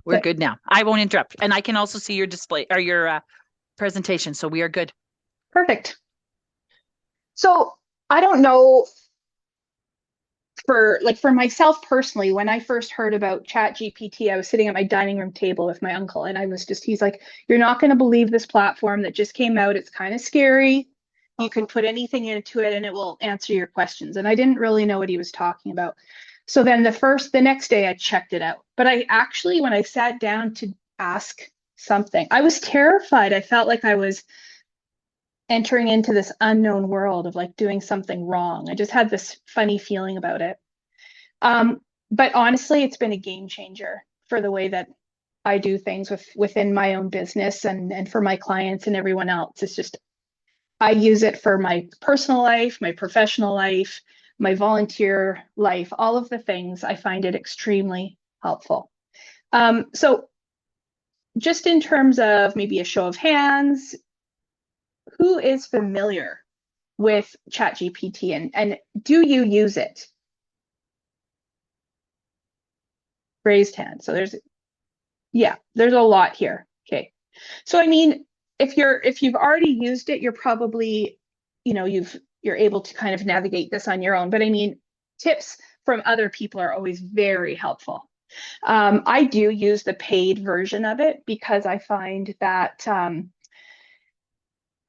We're Okay, good now. I won't interrupt. And I can also see your display or your presentation. So we are good. perfect. So I don't know for myself personally, when I first heard about ChatGPT, I was sitting at my dining room table with my uncle, and he's like, "You're not going to believe this platform that just came out. It's kind of scary. You can put anything into it and it will answer your questions." And I didn't really know what he was talking about. So then the next day I checked it out. But I actually, when I sat down to ask something, I was terrified. I felt like I was entering into this unknown world of like doing something wrong. I just had this funny feeling about it. Um, but honestly, it's been a game changer for the way that I do things within my own business and for my clients and everyone else. It's just I use it for my personal life, my professional life, my volunteer life, all of the things. I find it extremely helpful. So just in terms of maybe a show of hands, who is familiar with ChatGPT and do you use it? Raised hand. So there's a lot here. Okay. So I mean, if you've already used it, you're probably, you're able to kind of navigate this on your own. But I mean, tips from other people are always very helpful. I do use the paid version of it because I find that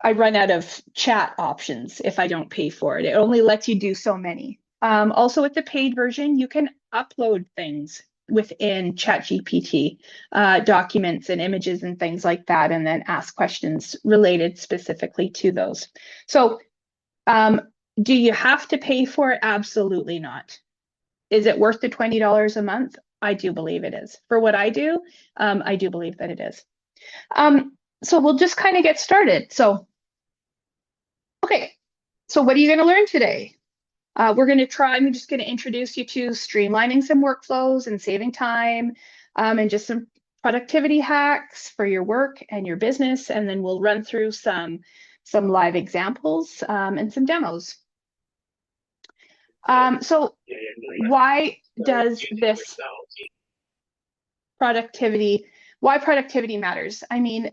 I run out of chat options if I don't pay for it. It only lets you do so many. Also, with the paid version, you can upload things within ChatGPT, documents and images and things like that, and then ask questions related specifically to those. So, um, do you have to pay for it? Absolutely not. Is it worth the $20 a month? I do believe it is. For what I do believe that it is. So we'll just kind of get started. So, okay, so what are you going to learn today? I'm just going to introduce you to streamlining some workflows and saving time, and just some productivity hacks for your work and your business. And then we'll run through some live examples, and some demos. So why does this productivity, why productivity matters? I mean,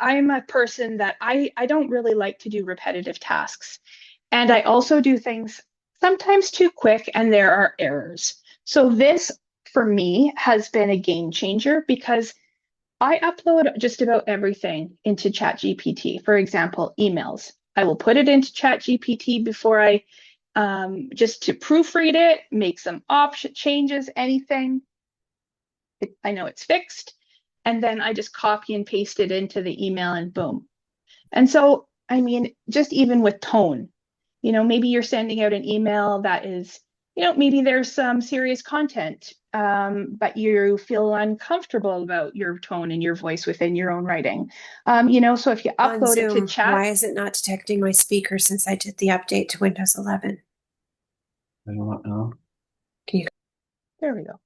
I'm a person that I don't really like to do repetitive tasks. And I also do things sometimes too quick and there are errors. So this for me has been a game changer because I upload just about everything into ChatGPT. For example, emails. I will put it into ChatGPT before just to proofread it, make some option changes, anything. I know it's fixed. And then I just copy and paste it into the email and boom. And so, I mean, just even with tone, maybe you're sending out an email that is, maybe there's some serious content, but you feel uncomfortable about your tone and your voice within your own writing. So if you On upload it to Zoom. chat, Why is it not detecting my speaker since I did the update to Windows 11? I don't know. Can you? there we go.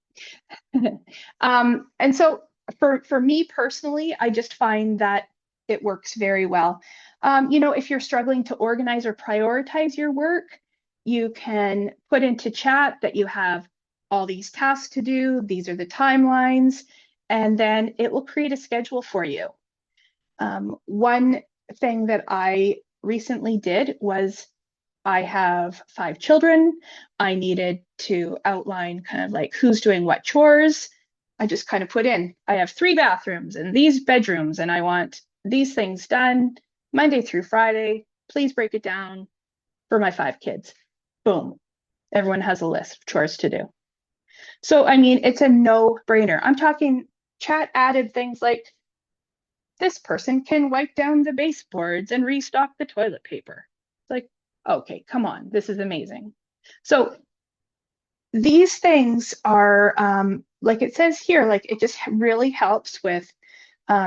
And so for me personally, I just find that it works very well. If you're struggling to organize or prioritize your work, you can put into chat that you have all these tasks to do. These are the timelines, and then it will create a schedule for you. One thing that I recently did was I have 5 children. I needed to outline kind of like who's doing what chores. I just kind of put in, I have 3 bathrooms and these bedrooms, and I want these things done Monday through Friday. Please break it down for my 5 kids. Boom. Everyone has a list of chores to do. So, I mean, it's a no-brainer. I'm talking chat added things like this person can wipe down the baseboards and restock the toilet paper. It's like, okay, come on, this is amazing. So these things are, like it says here, like it just really helps with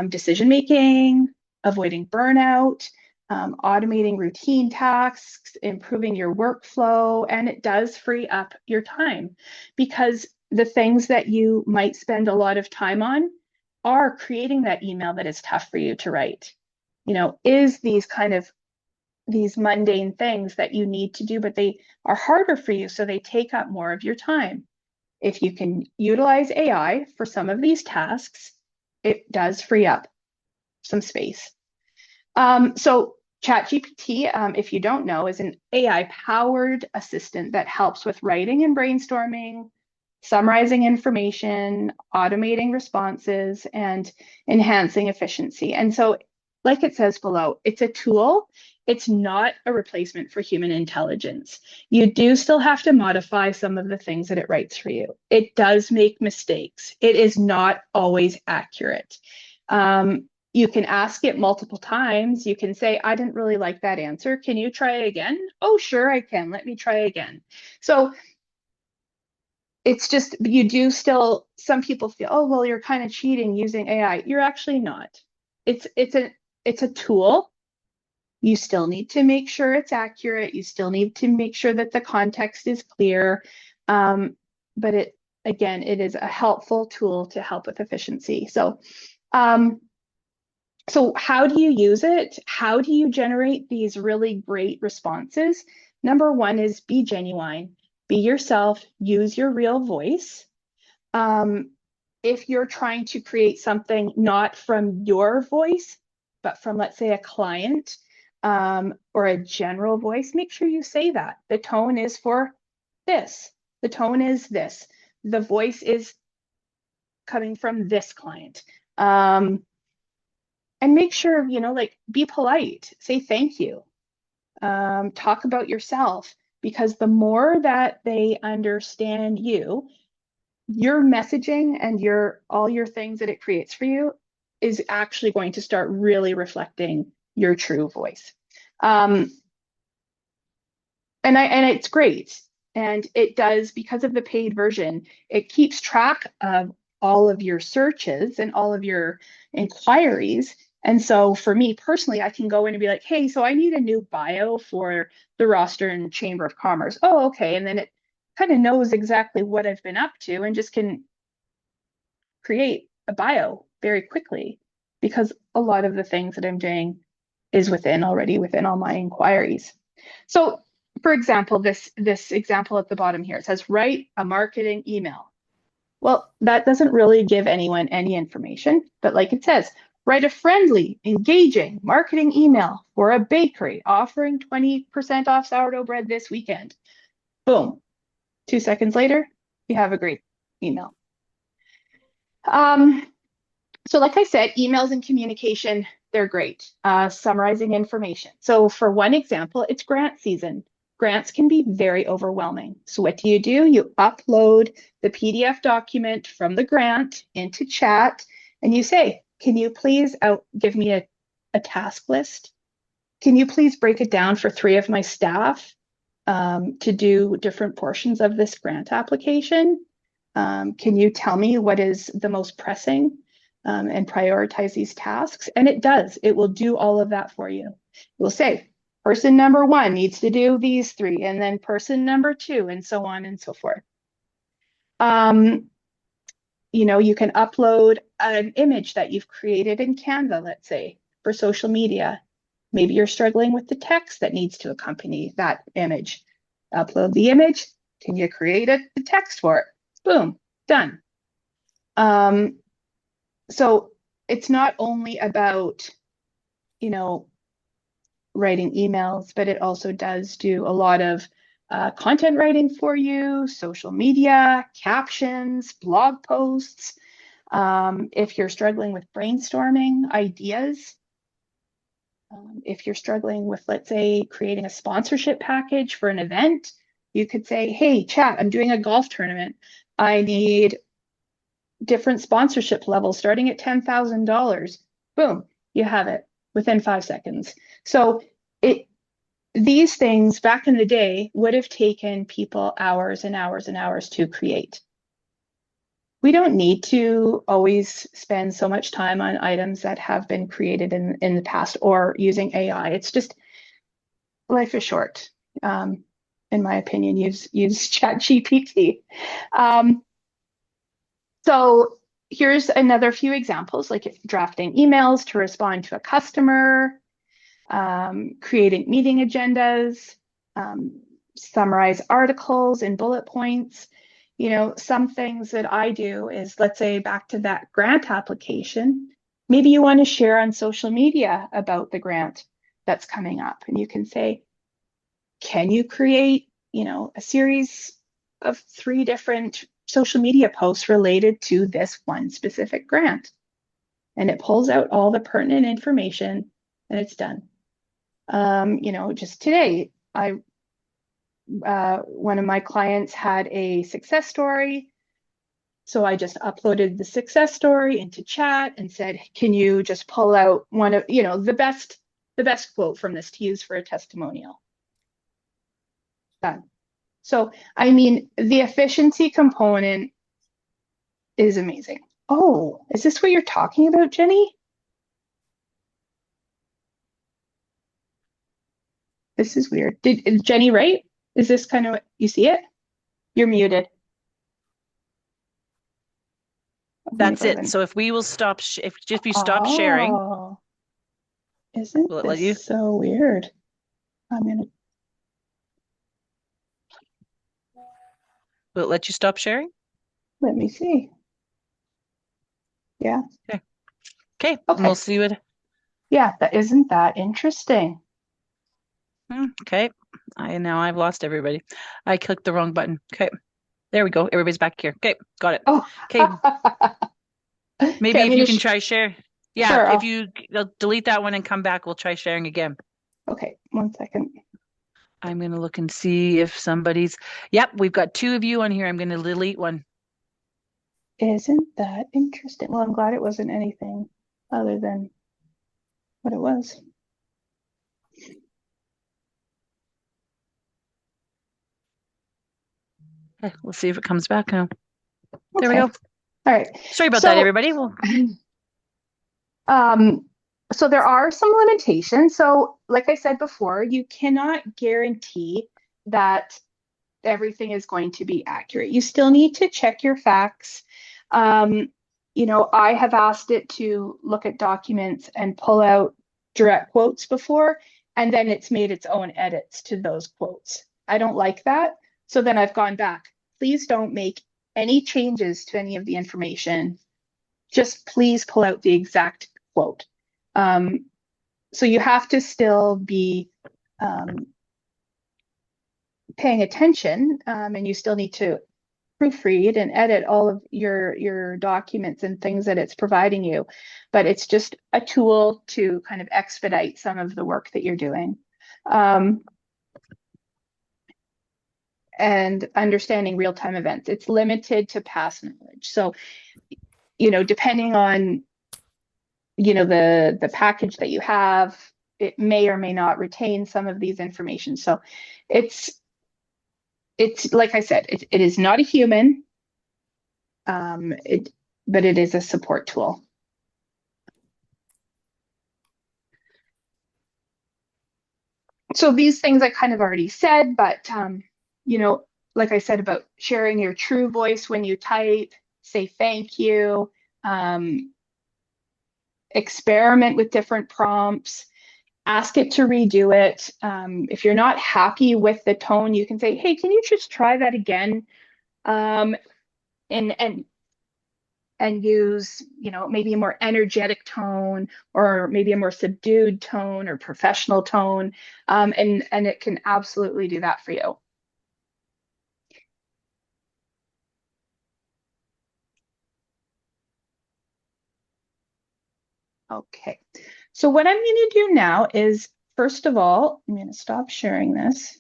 decision making, avoiding burnout, automating routine tasks, improving your workflow, and it does free up your time because the things that you might spend a lot of time on are creating that email that is tough for you to write. Is these mundane things that you need to do, but they are harder for you, so they take up more of your time. if you can utilize AI for some of these tasks, it does free up some space. So ChatGPT, if you don't know, is an AI-powered assistant that helps with writing and brainstorming, summarizing information, automating responses, and enhancing efficiency. And so, like it says below, it's a tool. It's not a replacement for human intelligence. You do still have to modify some of the things that it writes for you. It does make mistakes. It is not always accurate. You can ask it multiple times. You can say, I didn't really like that answer. Can you try again? Oh, sure, I can. Let me try again. So it's just, you do still, some people feel, oh, well, you're kind of cheating using AI. You're actually not. It's a tool. You still need to make sure it's accurate. You still need to make sure that the context is clear. But it is a helpful tool to help with efficiency. So how do you use it? How do you generate these really great responses? Number one is be genuine, be yourself, use your real voice. If you're trying to create something not from your voice, but from, let's say, a client or a general voice, make sure you say that. The tone is for this. The tone is this. The voice is coming from this client. And make sure, like, be polite, say thank you, talk about yourself, because the more that they understand you, your messaging and all your things that it creates for you is actually going to start really reflecting your true voice. And it's great. And it does, because of the paid version, it keeps track of all of your searches and all of your inquiries. And so for me personally, I can go in and be like, hey, so I need a new bio for the Rostern Chamber of Commerce. Oh, okay. And then it kind of knows exactly what I've been up to and just can create a bio very quickly, because a lot of the things that I'm doing is already within all my inquiries. So for example, this example at the bottom here, it says, write a marketing email. Well, that doesn't really give anyone any information, but like it says, write a friendly, engaging marketing email for a bakery offering 20% off sourdough bread this weekend. Boom. 2 seconds later, you have a great email. So like I said, emails and communication, they're great. Summarizing information. So for one example, it's grant season. Grants can be very overwhelming. So what do? You upload the PDF document from the grant into chat, and you say, can you please give me a task list? Can you please break it down for 3 of my staff to do different portions of this grant application? Can you tell me what is the most pressing and prioritize these tasks? And it does. It will do all of that for you. It will say, person number 1 needs to do these 3, and then person number 2, and so on and so forth. You can upload an image that you've created in Canva, let's say, for social media. Maybe you're struggling with the text that needs to accompany that image. Upload the image. Can you create the text for it? Boom, done. So it's not only about, writing emails, but it also does do a lot of content writing for you, social media, captions, blog posts. If you're struggling with brainstorming ideas, if you're struggling with, let's say, creating a sponsorship package for an event, you could say, hey, chat, I'm doing a golf tournament. I need different sponsorship levels starting at $10,000. Boom, you have it within 5 seconds. So these things back in the day would have taken people hours and hours and hours to create. We don't need to always spend so much time on items that have been created in the past or using AI. It's just, life is short. In my opinion, use ChatGPT. So here's another few examples, like drafting emails to respond to a customer, creating meeting agendas, summarize articles in bullet points. You know, some things that I do is, let's say back to that grant application, maybe you want to share on social media about the grant that's coming up. And you can say, can you create, you know, a series of 3 different social media posts related to this one specific grant? And it pulls out all the pertinent information and it's done. You know, just today, one of my clients had a success story. So I just uploaded the success story into chat and said, can you just pull out one of, you know, the best quote from this to use for a testimonial? Done. So, I mean, the efficiency component is amazing. Oh, is this what you're talking about, Jenny? This is weird. Is Jenny right? Is this kind of what you see it? You're muted. That's it. So if we will stop, if you stop sharing, isn't will it let you? this so weird? Will it let you stop sharing? Let me see. Yeah. Okay. Okay. We'll see what. Yeah, isn't that interesting? Okay. Now I've lost everybody. I clicked the wrong button. Okay. There we go. Everybody's back here. Okay. Got it. Oh. Okay. Maybe if you can try. try share. Yeah. Sure, If you delete that one and come back, we'll try sharing again. Okay. 1 second. I'm going to look and see if somebody's. Yep. We've got 2 of you on here. I'm going to delete one. Isn't that interesting? Well, I'm glad it wasn't anything other than what it was. Okay, we'll see if it comes back now. There we Okay. go. All right. Sorry about that, everybody. So there are some limitations. So like I said before, you cannot guarantee that everything is going to be accurate. You still need to check your facts. You know, I have asked it to look at documents and pull out direct quotes before, and then it's made its own edits to those quotes. I don't like that. So then I've gone back. Please don't make any changes to any of the information. Just please pull out the exact quote. So you have to still be paying attention, and you still need to proofread and edit all of your documents and things that it's providing you. But it's just a tool to kind of expedite some of the work that you're doing. And understanding real-time events. It's limited to past knowledge. So, you know, depending on, you know, the package that you have, it may or may not retain some of these information. So it's like I said, it is not a human, but it is a support tool. So these things I kind of already said, but you know, like I said about sharing your true voice when you type, say thank you, experiment with different prompts, ask it to redo it. If you're not happy with the tone, you can say, hey, can you just try that again? And use, you know, maybe a more energetic tone, or maybe a more subdued tone or professional tone. And it can absolutely do that for you. Okay, so what I'm going to do now is, first of all, I'm going to stop sharing this.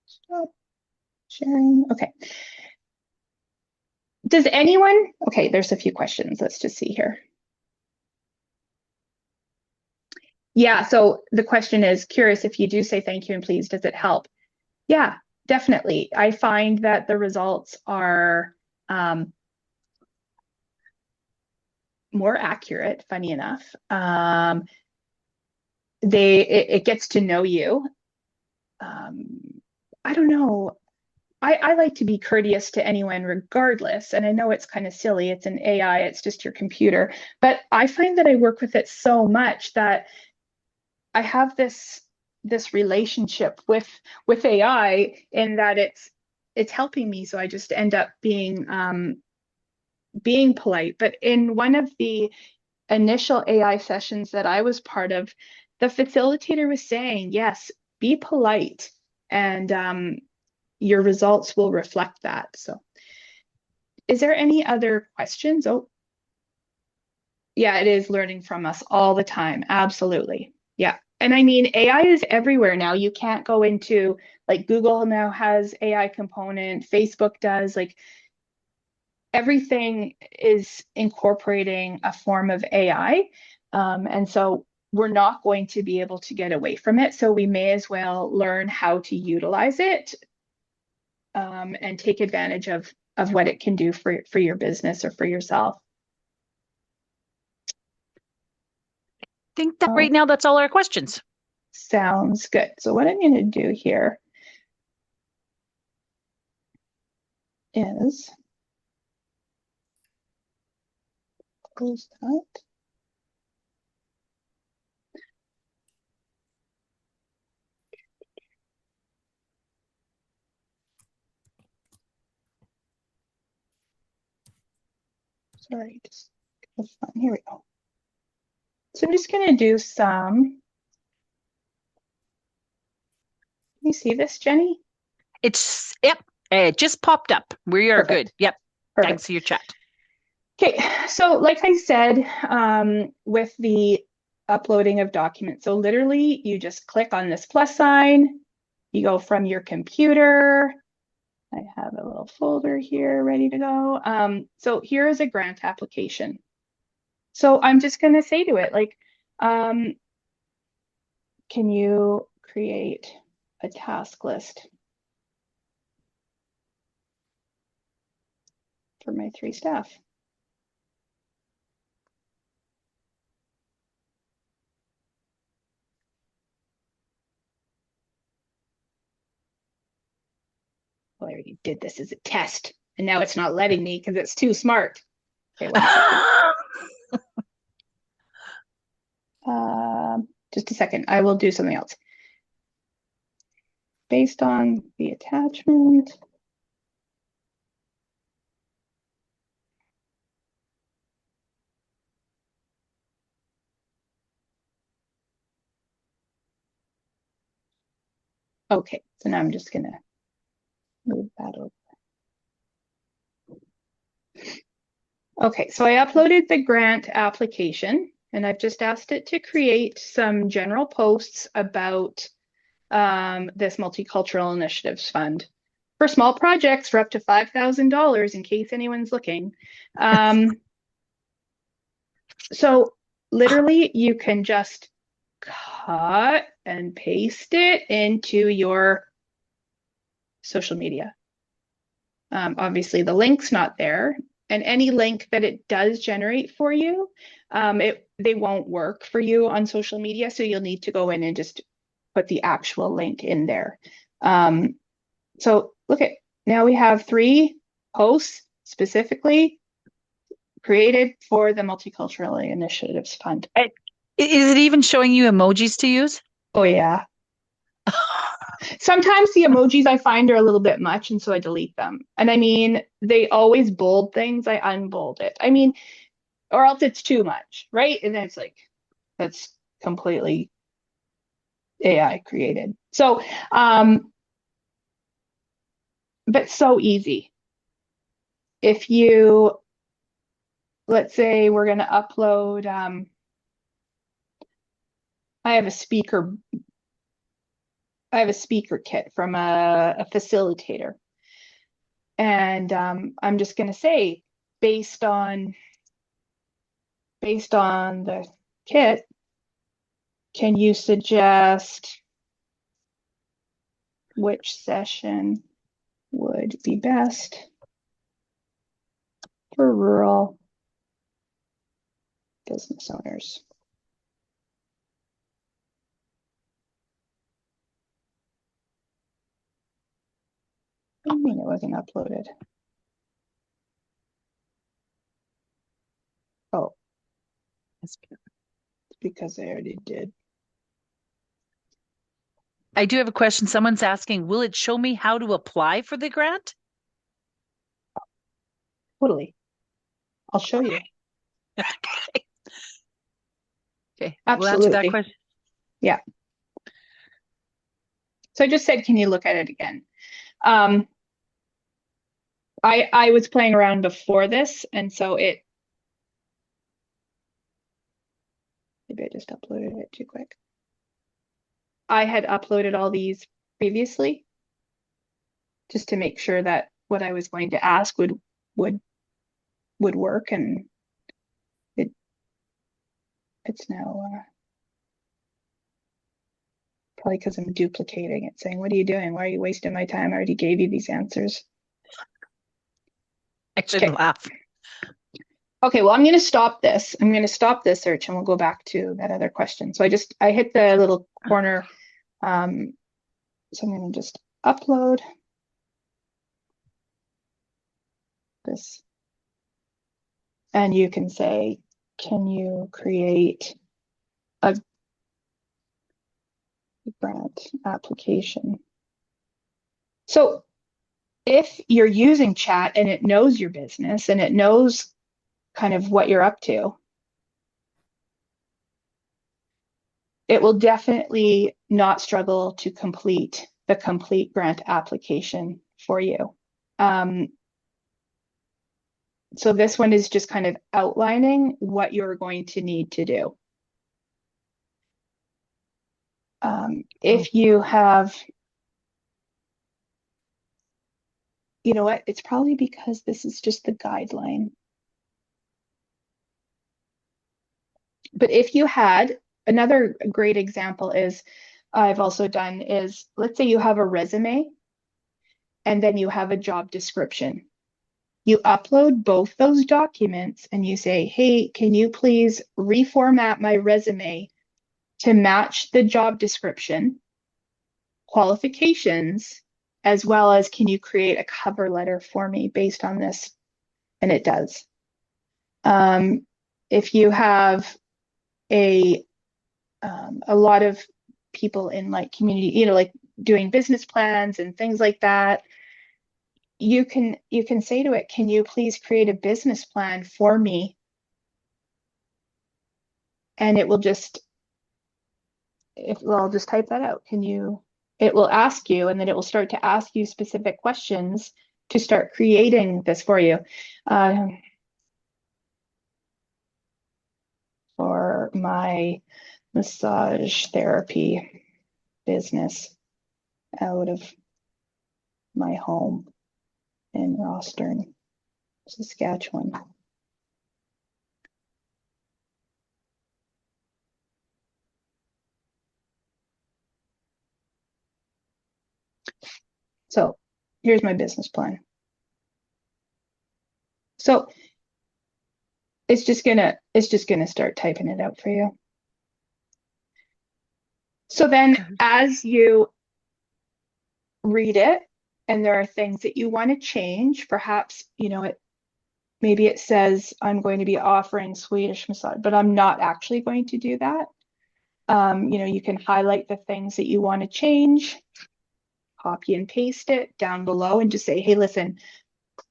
Stop sharing. Okay. Does anyone, okay, there's a few questions. Let's just see here. Yeah, so the question is, curious, if you do say thank you and please, does it help? Yeah, definitely. I find that the results are more accurate, funny enough. It gets to know you. I don't know. I like to be courteous to anyone regardless. And I know it's kind of silly. It's an AI, it's just your computer. But I find that I work with it so much that I have this this relationship with AI in that it's helping me. So I just end up being polite. But in one of the initial AI sessions that I was part of, the facilitator was saying, yes, be polite, and your results will reflect that. So is there any other questions? Oh, yeah, it is learning from us all the time. Absolutely. Yeah. And I mean, AI is everywhere now. You can't go into, like, Google now has AI component, Facebook does, like, everything is incorporating a form of AI. And so we're not going to be able to get away from it. So we may as well learn how to utilize it, and take advantage of what it can do for your business or for yourself. Think that Oh, right now that's all our questions. sounds good. So what I'm going to do here is close that. Sorry, just here we go. So I'm just going to do some. Can you see this, Jenny? Yep, it just popped up. We are Perfect. good. Yep. Perfect. Thanks for your chat. Okay, so like I said, with the uploading of documents, so literally you just click on this plus sign, you go from your computer. I have a little folder here ready to go. So here is a grant application. So I'm just going to say to it, like, can you create a task list for my 3 staff? Well, I already did this as a test, and now it's not letting me because it's too smart. Okay, 1 second. Just a second. I will do something else. Based on the attachment. Okay, so now I'm just going to move that over. Okay, so I uploaded the grant application, and I've just asked it to create some general posts about this Multicultural Initiatives Fund for small projects for up to $5,000 in case anyone's looking. So literally you can just cut and paste it into your social media. Obviously the link's not there, and any link that it does generate for you, they won't work for you on social media, so you'll need to go in and just put the actual link in there. So look at, now we have 3 posts specifically created for the Multicultural Initiatives Fund. Is it even showing you emojis to use? Oh yeah. Sometimes the emojis I find are a little bit much, and so I delete them. And I mean, they always bold things. I unbold it. I mean, or else it's too much, right? And then it's like, that's completely AI created. So, but so easy. If you, let's say we're going to upload, I have a speaker kit from a facilitator. And I'm just going to say, based on the kit, can you suggest which session would be best for rural business owners? I mean, it wasn't uploaded. Oh, it's because I already did. I do have a question. Someone's asking, will it show me how to apply for the grant? Totally. I'll show you. Okay, we'll answer that Absolutely. question. Yeah. So I just said, can you look at it again? Um, I was playing around before this, and so maybe I just uploaded it too quick. I had uploaded all these previously just to make sure that what I was going to ask would work, and it's now probably because I'm duplicating it, saying, what are you doing? Why are you wasting my time? I already gave you these answers. I shouldn't Okay. laugh. Okay, well, I'm going to stop this. I'm going to stop this search and we'll go back to that other question. So I hit the little corner. So I'm going to just upload this. And you can say, can you create a grant application? So if you're using chat and it knows your business and it knows kind of what you're up to, it will definitely not struggle to complete the complete grant application for you. So this one is just kind of outlining what you're going to need to do. If you have, you know what, it's probably because this is just the guideline. But if you had, another great example is, I've also done is, let's say you have a resume and then you have a job description. You upload both those documents and you say, hey, can you please reformat my resume to match the job description, qualifications, as well as can you create a cover letter for me based on this? And it does. If you have a lot of people in like community, you know, like doing business plans and things like that, you can say to it, can you please create a business plan for me? And it will just, I'll just type that out. It will ask you, and then it will start to ask you specific questions to start creating this for you. For my massage therapy business out of my home in Rostern, Saskatchewan. So here's my business plan. So it's just gonna start typing it out for you. So then as you read it and there are things that you want to change, perhaps, you know, maybe it says I'm going to be offering Swedish massage, but I'm not actually going to do that. You know, you can highlight the things that you want to change, copy and paste it down below and just say, hey, listen,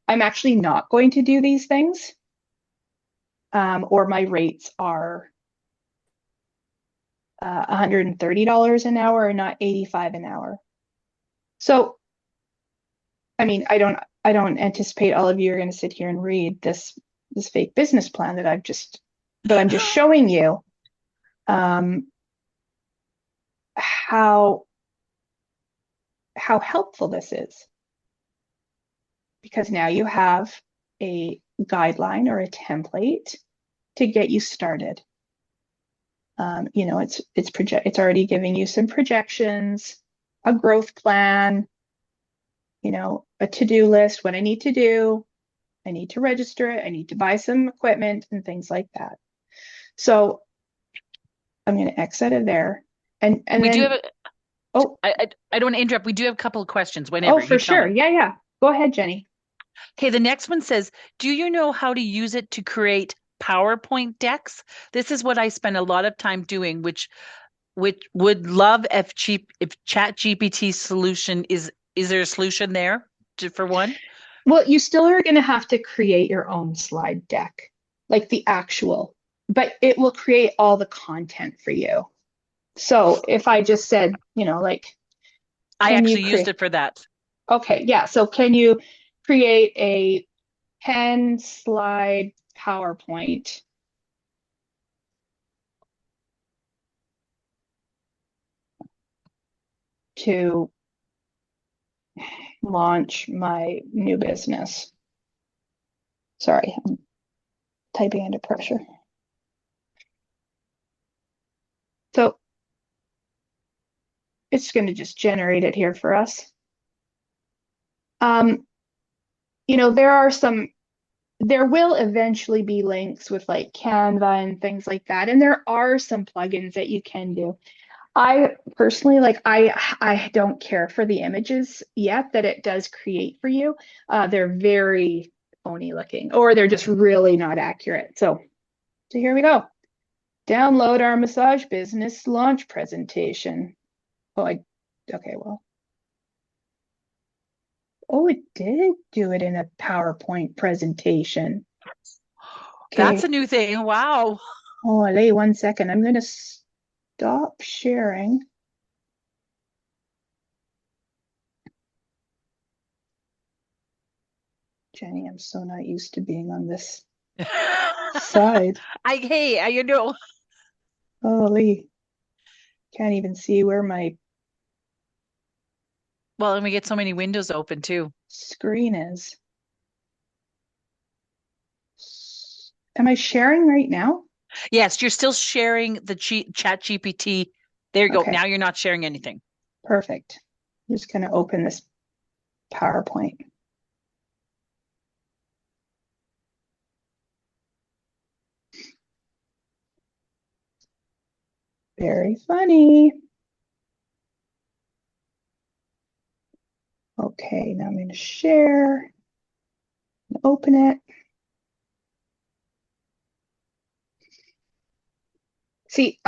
I'm actually not going to do these things. Or my rates are $130 an hour or not 85 an hour. So, I mean, I don't anticipate all of you are going to sit here and read this fake business plan that but I'm just showing you how helpful this is. Because now you have a guideline or a template to get you started. You know, it's already giving you some projections, a growth plan, you know, a to-do list, what I need to do. I need to register it. I need to buy some equipment and things like that. So I'm going to exit it there. And We then, do have oh, I don't want to interrupt. We do have a couple of questions oh, whenever. for You tell sure. me. Yeah. Go ahead, Jenny. Okay, the next one says, do you know how to use it to create PowerPoint decks? This is what I spend a lot of time doing, which which would love if ChatGPT solution is there a solution there for one? Well, you still are going to have to create your own slide deck, like the actual, but it will create all the content for you. So if I just said, like, I can you actually used create? it for that. Okay, yeah. So can you create a 10 slide PowerPoint to launch my new business? Sorry, I'm typing under pressure. So it's going to just generate it here for us. There will eventually be links with like Canva and things like that. And there are some plugins that you can do. I personally, like, I don't care for the images yet that it does create for you. They're very phony looking, or they're just really not accurate. So here we go. Download our massage business launch presentation. Okay, well. Oh, it did do it in a PowerPoint presentation. That's a Okay. new thing. Wow. Oh, wait 1 second. I'm going to stop sharing. Jenny, I'm so not used to being on this side. Hey, Holy, can't even see where my well, and we get so many windows open too. screen is. Am I sharing right now? Yes, you're still sharing the chat GPT. There you go. Okay, Now you're not sharing anything. perfect. I'm just going to open this PowerPoint. Very funny. Okay, now I'm going to share, open it. See,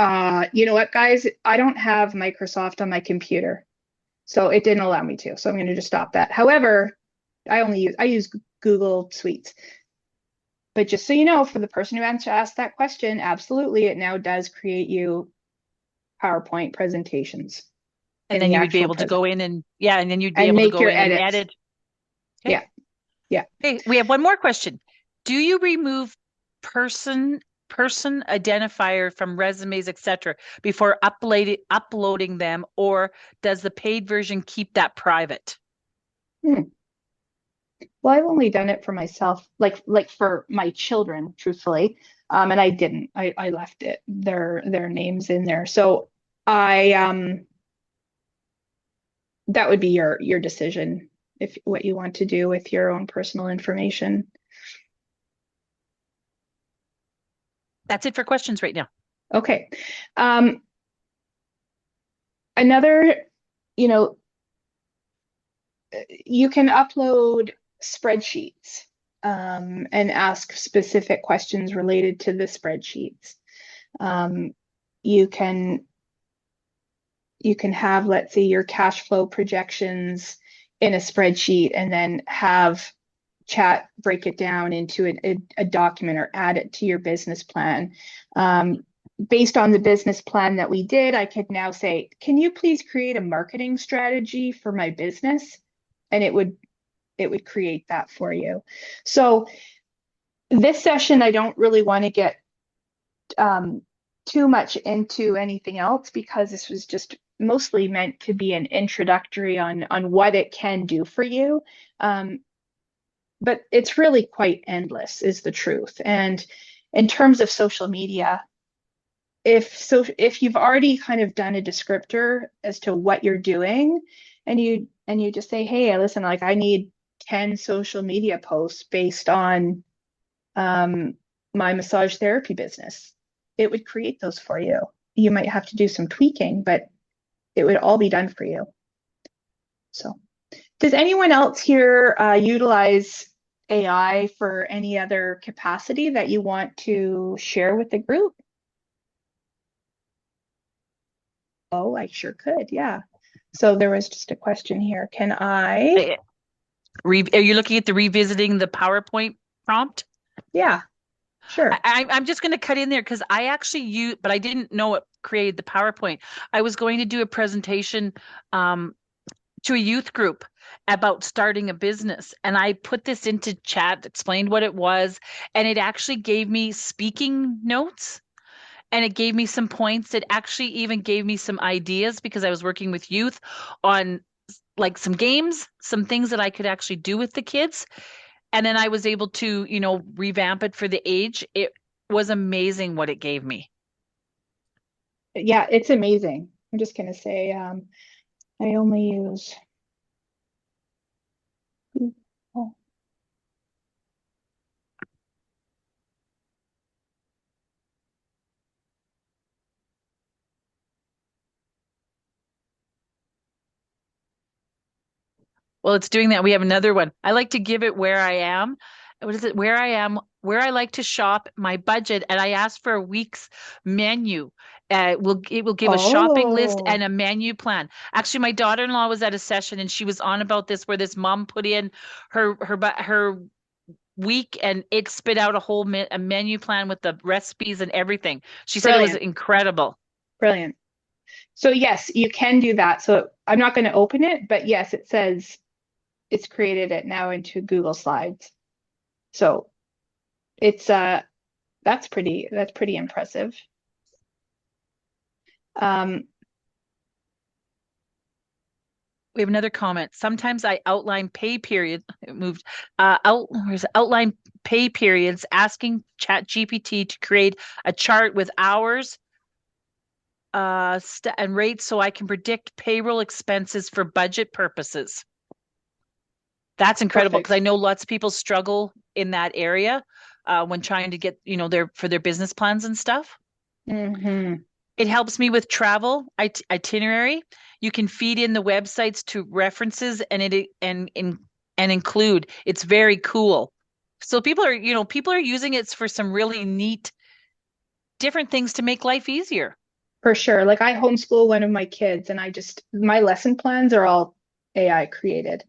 you know what, guys? I don't have Microsoft on my computer, so it didn't allow me to. So I'm going to just stop that. However, I use Google Suites. But just so you know, for the person who asked that question, absolutely, it now does create you PowerPoint presentations And in then the you would be actual able to present go in and yeah, and then you'd be and able to make go your in and edits. edit. Okay. Yeah, yeah. Okay, we have one more question. Do you remove person person identifier from resumes, etc., before uploading them, or does the paid version keep that private? Hmm. Well, I've only done it for myself, like for my children, truthfully. And I didn't. I left their names in there. So I that would be your decision if what you want to do with your own personal information. That's it for questions right now. Okay. Um, another, you know, you can upload spreadsheets and ask specific questions related to the spreadsheets. Um, you can have, let's say, your cash flow projections in a spreadsheet and then have chat break it down into a document or add it to your business plan. Based on the business plan that we did, I could now say, can you please create a marketing strategy for my business? And it would create that for you. So this session, I don't really want to get too much into anything else because this was just mostly meant to be an introductory on what it can do for you. But it's really quite endless, is the truth. And in terms of social media, if you've already kind of done a descriptor as to what you're doing, and you just say, hey, listen, like I need 10 social media posts based on my massage therapy business, it would create those for you. You might have to do some tweaking, but it would all be done for you. So, does anyone else here utilize AI for any other capacity that you want to share with the group? Oh, I sure could. Yeah. So there was just a question here. Can I? Are you looking at the revisiting the PowerPoint prompt? Yeah, sure. I'm just going to cut in there because I actually use, but I didn't know it created the PowerPoint. I was going to do a presentation to a youth group about starting a business, and I put this into chat, explained what it was, and it actually gave me speaking notes. And it gave me some points. It actually even gave me some ideas because I was working with youth on like some games, some things that I could actually do with the kids. And then I was able to, revamp it for the age. It was amazing what it gave me. Yeah, it's amazing. I'm just gonna say, I only use. Oh, Well, it's doing that. We have another one. I like to give it where I am. What is it? Where I am, where I like to shop, my budget, and I ask for a week's menu. It will give a shopping list oh, and a menu plan. Actually, my daughter-in-law was at a session and she was on about this where this mom put in her week and it spit out a menu plan with the recipes and everything. She said it was brilliant, incredible. brilliant. So yes, you can do that. So I'm not going to open it, but yes, it says it's created it now into Google Slides. So it's that's pretty impressive. Um, We have another comment. Sometimes I outline pay period it moved where's it? Outline pay periods, asking ChatGPT to create a chart with hours and rates so I can predict payroll expenses for budget purposes. That's incredible because Perfect. I know lots of people struggle in that area when trying to get, their business plans and stuff. Hmm. It helps me with travel itinerary. You can feed in the websites to references and include. It's very cool. So people are using it for some really neat different things to make life easier. For sure. Like I homeschool one of my kids and my lesson plans are all AI created.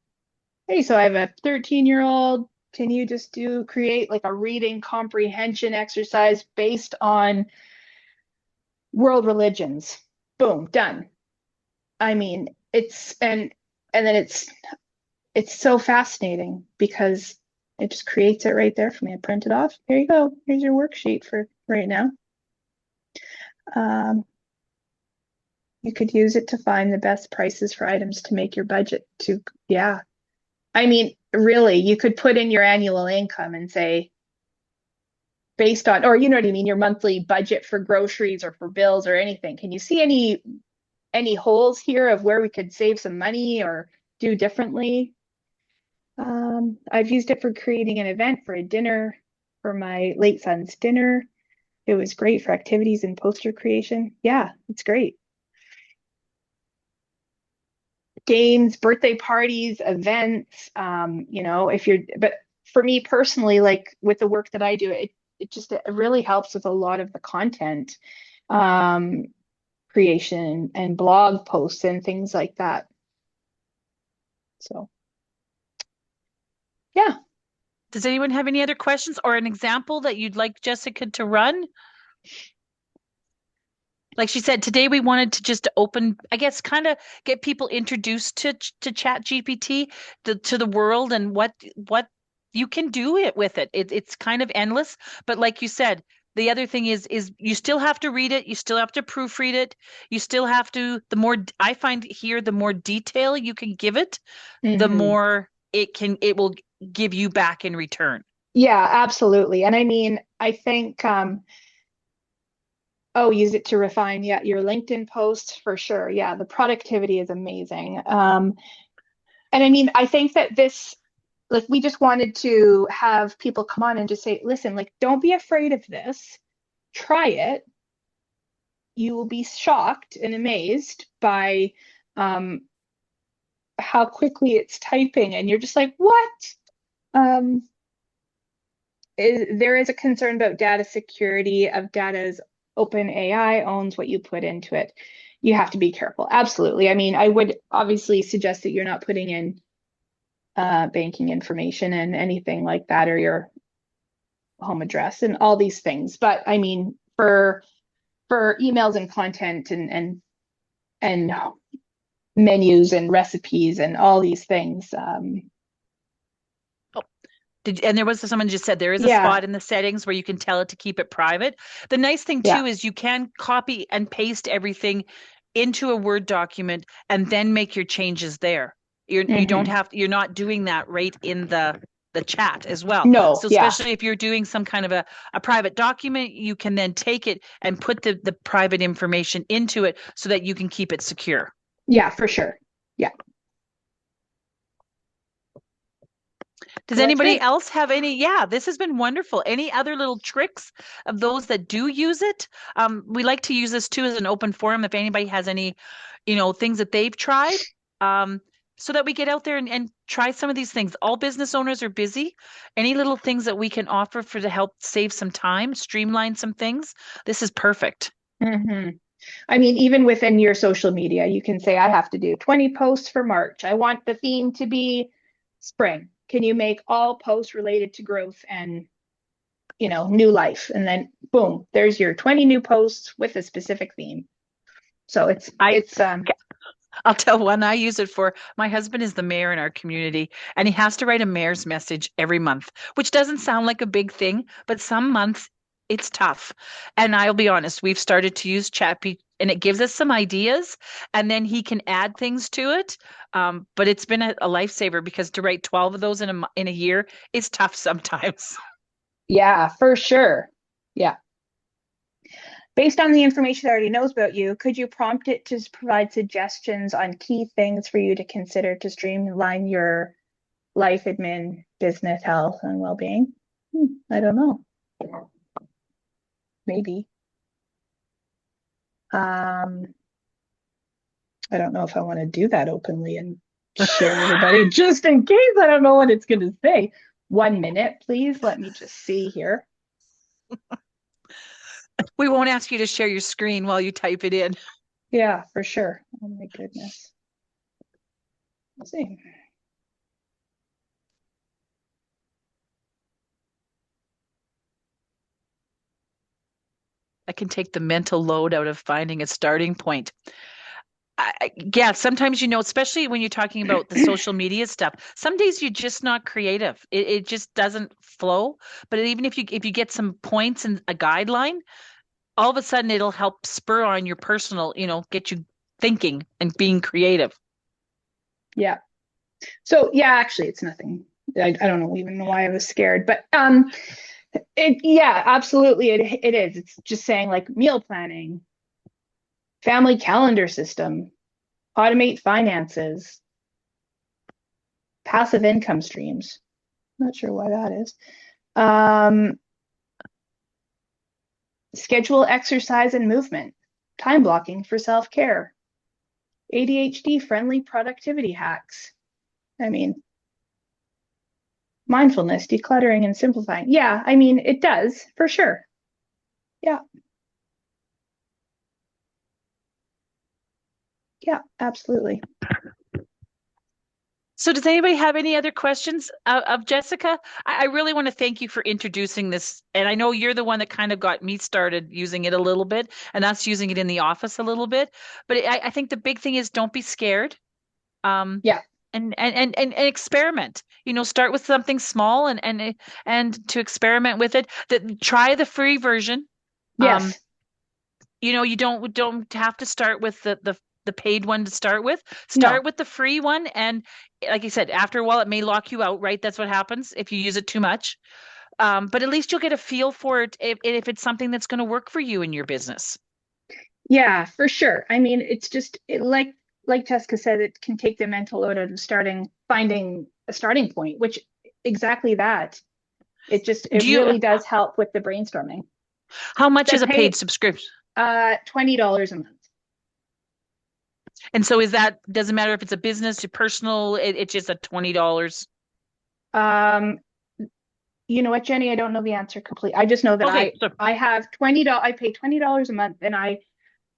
Hey, so I have a 13-year-old. Can you just create like a reading comprehension exercise based on world religions? Boom, done. I mean, and then it's so fascinating because it just creates it right there for me. I print it off. Here you go. Here's your worksheet for right now. Um, you could use it to find the best prices for items to make your budget to, yeah. I mean, really, you could put in your annual income and say, based on, or you know what I mean, your monthly budget for groceries or for bills or anything. Can you see any holes here of where we could save some money or do differently? I've used it for creating an event for a dinner for my late son's dinner. It was great for activities and poster creation. Yeah, it's great. Games, birthday parties, events, but for me personally, like with the work that I do, it really helps with a lot of the content um, creation and blog posts and things like that. So yeah. Does anyone have any other questions or an example that you'd like Jessica to run? Like she said, today we wanted to just open, I guess, kind of get people introduced to Chat GPT, to the world and what you can do it with it. It's kind of endless, but like you said, the other thing is you still have to read it, you still have to proofread it, you still have to, the more I find here, the more detail you can give it, the Hmm. more it will give you back in return. Yeah, absolutely. And I mean, I think oh, use it to refine, yeah, your LinkedIn posts for sure. Yeah, the productivity is amazing. And I mean, I think that like, we just wanted to have people come on and just say, listen, like, don't be afraid of this. Try it. You will be shocked and amazed by um, how quickly it's typing. And you're just like, what? Um, there is a concern about data security of data as OpenAI owns what you put into it. you have to be careful. Absolutely. I mean, I would obviously suggest that you're not putting in banking information and anything like that, or your home address and all these things. But I mean, for emails and content and menus and recipes and all these things. And there was someone just said there is a Yeah, spot in the settings where you can tell it to keep it private. The nice thing yeah. too is you can copy and paste everything into a Word document and then make your changes there. You don't Hmm. have you're not doing that right in the chat as well. No, So yeah, especially if you're doing some kind of a private document, you can then take it and put the private information into it so that you can keep it secure. yeah, for sure. Yeah. Does So that's anybody great. else have any? Yeah, this has been wonderful. Any other little tricks of those that do use it? We like to use this too as an open forum. If anybody has any, things that they've tried, um, so that we get out there and try some of these things. All business owners are busy. Any little things that we can offer for to help save some time, streamline some things. This is perfect. Hmm. I mean, even within your social media, you can say, I have to do 20 posts for March. I want the theme to be spring. Can you make all posts related to growth and, new life? And then boom, there's your 20 new posts with a specific theme. So it's I it's I'll tell one I use it for. My husband is the mayor in our community, and he has to write a mayor's message every month, which doesn't sound like a big thing, but some months it's tough. And I'll be honest, we've started to use ChatGPT, and it gives us some ideas, and then he can add things to it. But it's been a lifesaver because to write 12 of those in a year is tough sometimes. yeah, for sure. Yeah. Based on the information it already knows about you, could you prompt it to provide suggestions on key things for you to consider to streamline your life, admin, business, health, and well-being? I don't know. Maybe. Um, I don't know if I want to do that openly and share everybody just in case. I don't know what it's going to say. 1 minute, please. Let me just see here. We won't ask you to share your screen while you type it in. Yeah, for sure. Oh my goodness. Let's see. I can take the mental load out of finding a starting point. Yeah, sometimes especially when you're talking about the social media stuff, some days you're just not creative. It just doesn't flow. But even if you get some points and a guideline, all of a sudden it'll help spur on your personal, get you thinking and being creative. Yeah. So yeah, actually it's nothing. I don't know even know why I was scared, but yeah, absolutely it is. It's just saying like meal planning, family calendar system, automate finances, passive income streams. Not sure why that is. Um, schedule exercise and movement, time blocking for self-care, ADHD friendly productivity hacks. I mean, mindfulness, decluttering and simplifying. Yeah, I mean, it does for sure. Yeah. Yeah, absolutely. So does anybody have any other questions of Jessica? I really want to thank you for introducing this. And I know you're the one that kind of got me started using it a little bit, and us using it in the office a little bit. But I think the big thing is don't be scared. Um, Yeah. and experiment. Start with something small and to experiment with it. Try the free version. Um, Yes. you don't have to start with the paid one to start with. No. Start with the free one, and like I said, after a while it may lock you out, right? That's what happens if you use it too much. But at least you'll get a feel for it if it's something that's going to work for you in your business. Yeah, for sure. I mean, it's just like Jessica said, it can take the mental load out of finding a starting point, which exactly that. It Do you? really does help with the brainstorming. How much The is a paid pay subscription? $20 a month. And so doesn't matter if it's a business or personal, it's just a $20. Um, you know what, Jenny? I don't know the answer complete. I just know that Okay, so I have $20. I pay $20 a month, and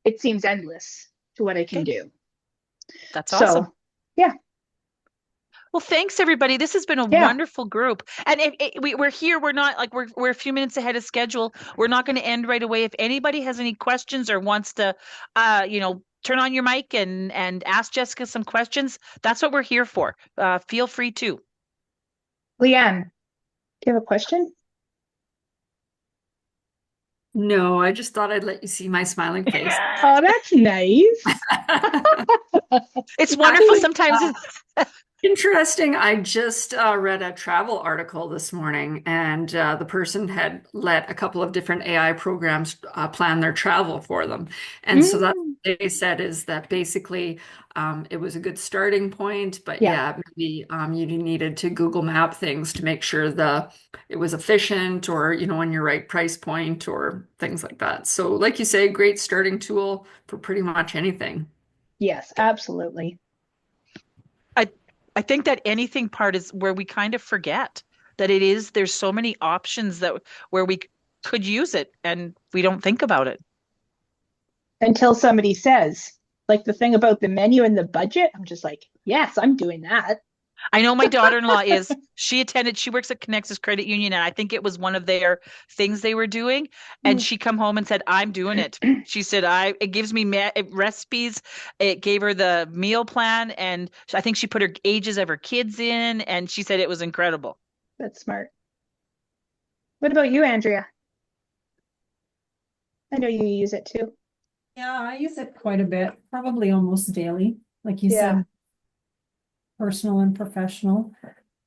it seems endless to what I can Okay. do. That's So, awesome. yeah. Well, thanks everybody. This has been a Yeah. wonderful group. And we're here, we're not like we're a few minutes ahead of schedule. We're not going to end right away. If anybody has any questions or wants to turn on your mic and ask Jessica some questions, that's what we're here for. Feel free to. Leanne, do you have a question? No, I just thought I'd let you see my smiling face. Oh, that's nice. It's wonderful Actually, sometimes. Interesting. I just read a travel article this morning, and the person had let a couple of different AI programs plan their travel for them. And so that's Mm. what they said is that basically it was a good starting point, but Yeah. yeah, maybe you needed to Google Map things to make sure it was efficient or, in your right price point or things like that. So like you say, great starting tool for pretty much anything. Yes, absolutely. I think that anything part is where we kind of forget that there's so many options where we could use it and we don't think about it. Until somebody says, like the thing about the menu and the budget, I'm just like, yes, I'm doing that. I know my daughter-in-law she works at Connexus Credit Union, and I think it was one of their things they were doing. And she come home and said, I'm doing it. She said, it gives me recipes. It gave her the meal plan. And I think she put her ages of her kids in, and she said it was incredible. That's smart. What about you, Andrea? I know you use it too. Yeah, I use it quite a bit, probably almost daily. Like you Yeah. said, personal and professional.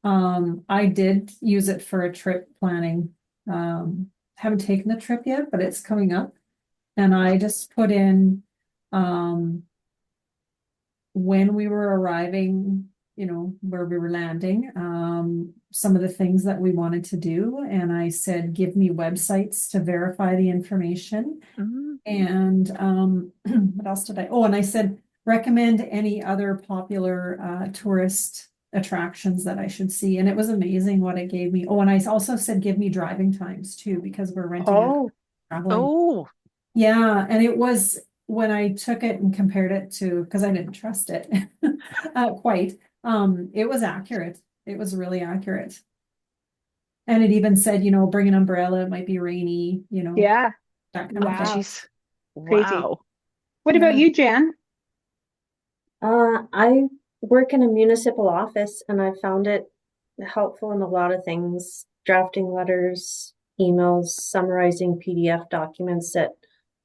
I did use it for a trip planning. Haven't taken the trip yet, but it's coming up. And I just put in when we were arriving, where we were landing, some of the things that we wanted to do. And I said, give me websites to verify the information. Mm-hmm. And what else did I? Oh, and I said, recommend any other popular tourist attractions that I should see. And it was amazing what it gave me. Oh, and I also said, give me driving times too, because we're renting Oh. traveling. Oh. Yeah. And it was when I took it and compared it to, because I didn't trust it quite. It was accurate. It was really accurate. And it even said, bring an umbrella, it might be rainy, Yeah. that kind of Wow. thing. Jeez. Crazy. Wow. What about you, Jan? I work in a municipal office and I found it helpful in a lot of things, drafting letters, emails, summarizing PDF documents that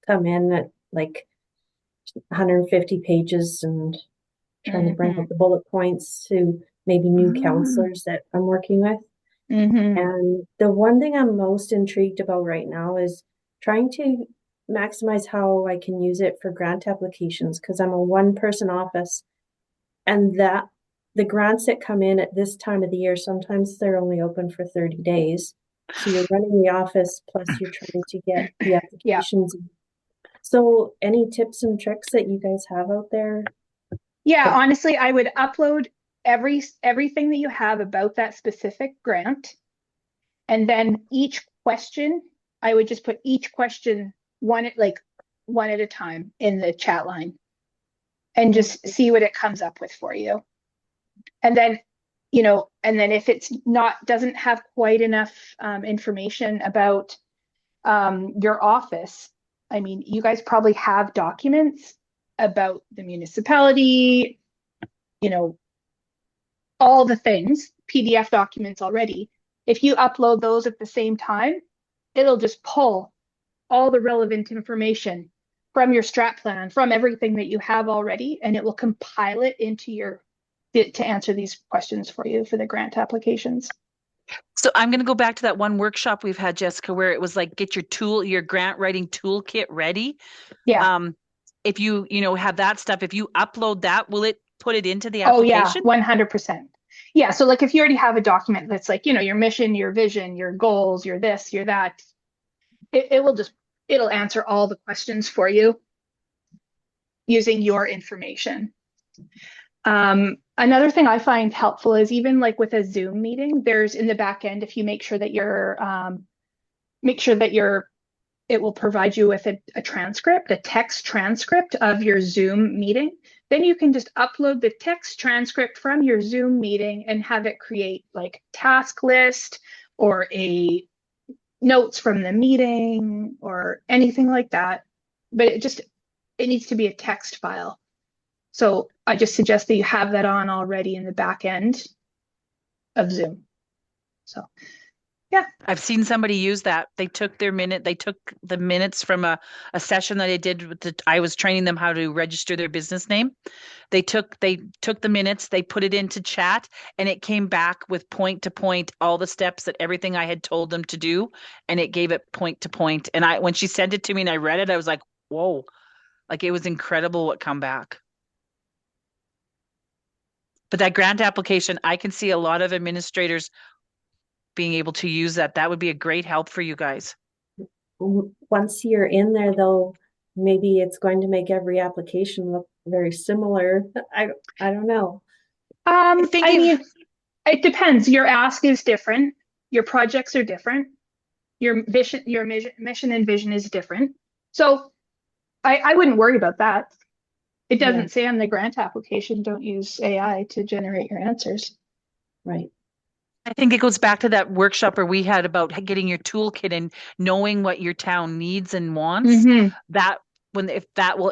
come in at like 150 pages and trying to bring up the bullet points to maybe new counselors that I'm working with. And the one thing I'm most intrigued about right now is trying to maximize how I can use it for grant applications because I'm a one-person office, and that the grants that come in at this time of the year, sometimes they're only open for 30 days. So you're running the office plus you're trying to get the applications. So any tips and tricks that you guys have out there? Yeah, honestly, I would upload everything that you have about that specific grant. And then each question, I would just put each question one at a time in the chat line and just see what it comes up with for you. And then, if it's doesn't have quite enough information about your office, I mean, you guys probably have documents about the municipality, all the things, PDF documents already. If you upload those at the same time, it'll just pull all the relevant information from your strat plan, from everything that you have already, and it will compile it to answer these questions for you for the grant applications. So I'm going to go back to that one workshop we've had, Jessica, where it was like, get your grant writing toolkit ready. Yeah. If you have that stuff, if you upload that, will it put it into the Oh yeah, application? 100%. Yeah. So like if you already have a document that's like, your mission, your vision, your goals, your this, your that, it'll answer all the questions for you using your information. Another thing I find helpful is even like with a Zoom meeting, there's in the back end, if you make sure that your it will provide you with a transcript, a text transcript of your Zoom meeting. Then you can just upload the text transcript from your Zoom meeting and have it create like task list or a notes from the meeting or anything like that. But it needs to be a text file. So I just suggest that you have that on already in the back end of Zoom. So yeah. I've seen somebody use that. They took the minutes from a session that I did I was training them how to register their business name. They took the minutes, they put it into chat, and it came back with point to point, all the steps that everything I had told them to do, and it gave it point to point. And when she sent it to me and I read it, I was like, whoa, like it was incredible what come back. But that grant application, I can see a lot of administrators being able to use that. That would be a great help for you guys. Once you're in there, though, maybe it's going to make every application look very similar. I don't know. I mean, it depends. Your ask is different. Your projects are different. Your mission and vision is different. So I wouldn't worry about that. It doesn't say on the grant application, don't use AI to generate your answers. Right. I think it goes back to that workshop where we had about getting your toolkit and knowing what your town needs and wants. Mm-hmm.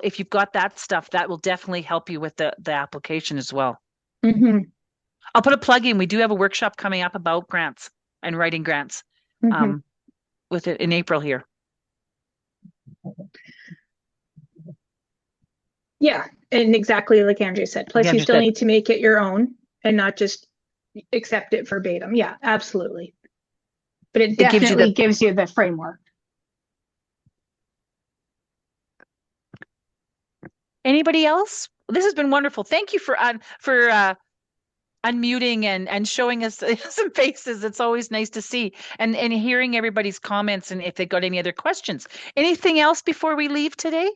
If you've got that stuff, that will definitely help you with the application as well. Mm-hmm. I'll put a plug in. We do have a workshop coming up about grants and writing grants, Mm-hmm. with it in April here. Yeah, and exactly like Andrea said. Plus, you still need to make it your own and not just accept it verbatim. Yeah, absolutely. But it definitely gives you the framework. Anybody else? This has been wonderful. Thank you for unmuting and showing us some faces. It's always nice to see and hearing everybody's comments and if they got any other questions. Anything else before we leave today?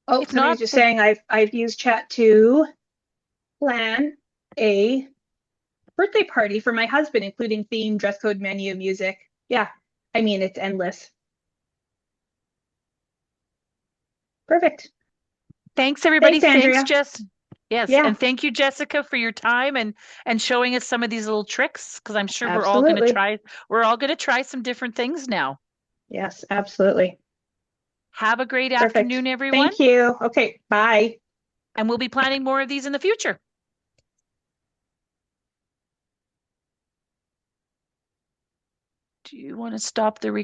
Oh, somebody's just saying I've used chat to plan a birthday party for my husband, including theme, dress code, menu, music. Yeah, I mean, it's endless. Perfect. Thanks, everybody. Thanks, Jess. Yes, yeah. and thank you, Jessica, for your time and showing us some of these little tricks, because I'm sure Absolutely. we're all going to try some different things now. Yes, absolutely. Have a great Perfect. afternoon, everyone. Thank you. Okay, bye. And we'll be planning more of these in the future. Do you want to stop the recording?